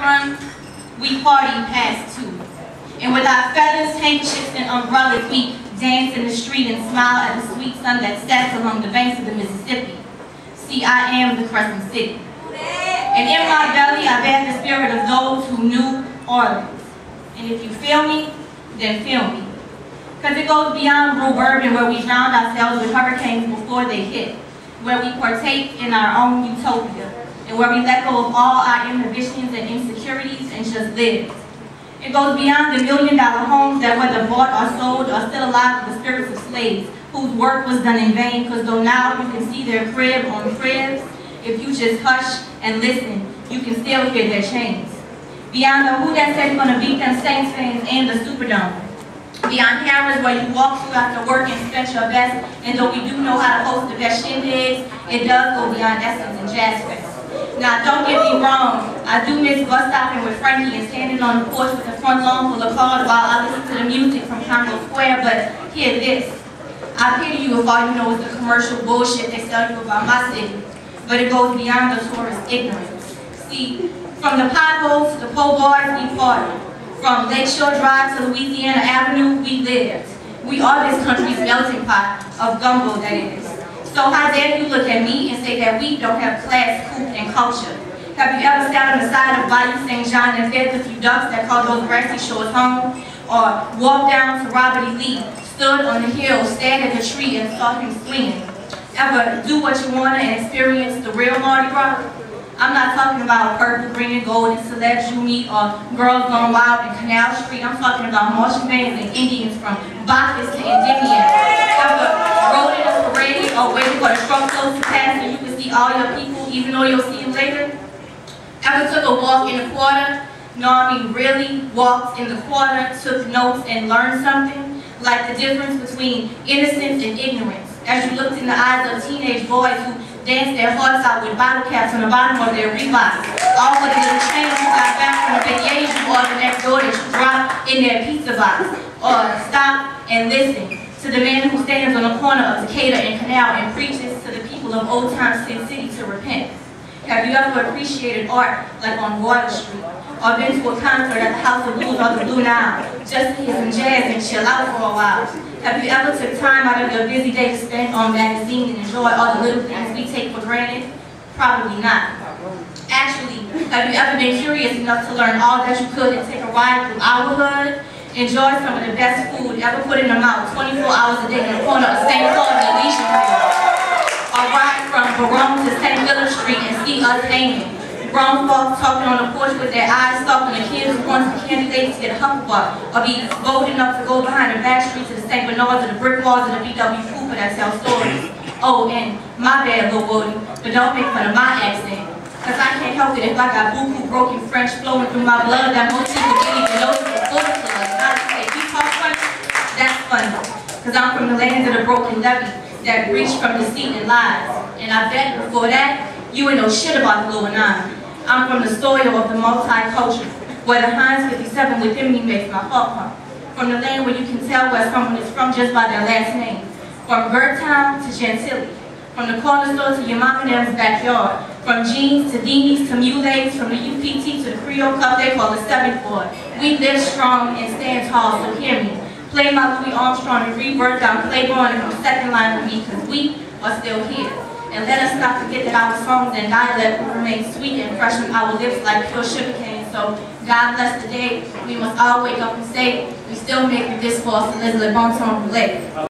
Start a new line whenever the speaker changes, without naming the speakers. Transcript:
from, we party past too. And with our feathers, handkerchiefs, and umbrellas, we dance in the street and smile at the sweet sun that sets along the banks of the Mississippi. See, I am the Crescent City. And in my belly, I bear the spirit of those who knew Orleans. And if you feel me, then feel me. Because it goes beyond Brew Bourbon, where we drowned ourselves with hurricanes before they hit, where we partake in our own utopia, and where we let go of all our inhibitions and insecurities and just live. It goes beyond the million-dollar homes that, whether bought or sold, are still alive with the spirits of slaves, whose work was done in vain, because though now you can see their crib on cribs, if you just hush and listen, you can still hear their chains. Beyond the who that said you're going to beat them Saints fans and the Superdome. Beyond cameras where you walk through after work and stretch your best, and though we do know how to host the best shindigs, it does go beyond Essence and Jazz Fest. Now, don't get me wrong, I do miss bus stopping with Frankie and standing on the porch with the front lawn full of cars while I listen to the music from Congo Square, but hear this. I pity you if all you know is the commercial bullshit they sell you about my city, but it goes beyond the tourist ignorance. See, from the potholes to the pole bars, we fought. From Lakeshore Drive to Louisiana Avenue, we lived. We are this country's melting pot of gumbo, that is. So how dare you look at me and say that we don't have class, coupe, and culture? Have you ever sat on the side of Bayou St. John and fed the few ducks that call those grassy shores home? Or walked down to Robert E. Lee, stood on the hill, stared at the tree, and saw him swinging? Ever do what you want and experience the real Mardi Gras? I'm not talking about purple, green, and gold and celebs you meet or girls going wild in Canal Street. I'm talking about marching bands and Indians from Bacchus to Endymion. Ever rode in a parade or waited for the truckloads to pass and you can see all your people even though you'll see them later? Ever took a walk in the quarter? No, I mean really walked in the quarter, took notes and learned something? Like the difference between innocence and ignorance. As you looked in the eyes of teenage boys who danced their hearts out with bottle caps on the bottom of their Reeboks, all with the little change you got back from the beignets you ordered next door that you dropped in their pizza box. Or stop and listen to the man who stands on the corner of Decatur and Canal and preaches to the people of Old Town Sin City to repent. Have you ever appreciated art like on Water Street? Or been to a concert at the House of Blues or the Blue Nile, just to hear some jazz and chill out for a while? Have you ever took time out of your busy day to spend on magazines and enjoy all the little things we take for granted? Probably not. Actually, have you ever been curious enough to learn all that you could and take a ride through our hood? Enjoy some of the best food ever put in the mouth 24 hours a day in the corner of St. Paul and Alicia Street? Or ride from Barone to St. Philip Street and see us hanging? Grown folks talking on the porch with their eyes stalking the kids who want the candidates to get a Hufflepuff, or be bold enough to go behind the back streets of the St. Bernards or the brick walls of the VW Cooper that tell stories. Oh, and my bad, little Woody, but don't make fun of my accent, because I can't help it if I got buku broken French flowing through my blood that most people didn't even know was full to us. I say, if you talk funny, that's funny, because I'm from the land of the broken levee that reached from deceit and lies, and I bet before that, you ain't know shit about the lower nine. I'm from the soil of the multicultural, where the Heinz 57 within me makes my heart pump. From the land where you can tell where someone is from just by their last name. From Gertown to Gentilly. From the corner store to your mom and dad's backyard. From jeans to beanies to muleys. From the UPT to the Creole Cup they call the 7th Ward. We live strong and stand tall, so hear me. Play my Louis Armstrong and rebirth down Claiborne and come second line with me, because we are still here. And let us not forget that our songs and dialect will remain sweet and fresh on our lips like pure sugar cane. So God bless the day we must all wake up and say, we still make it this far, so let's live on to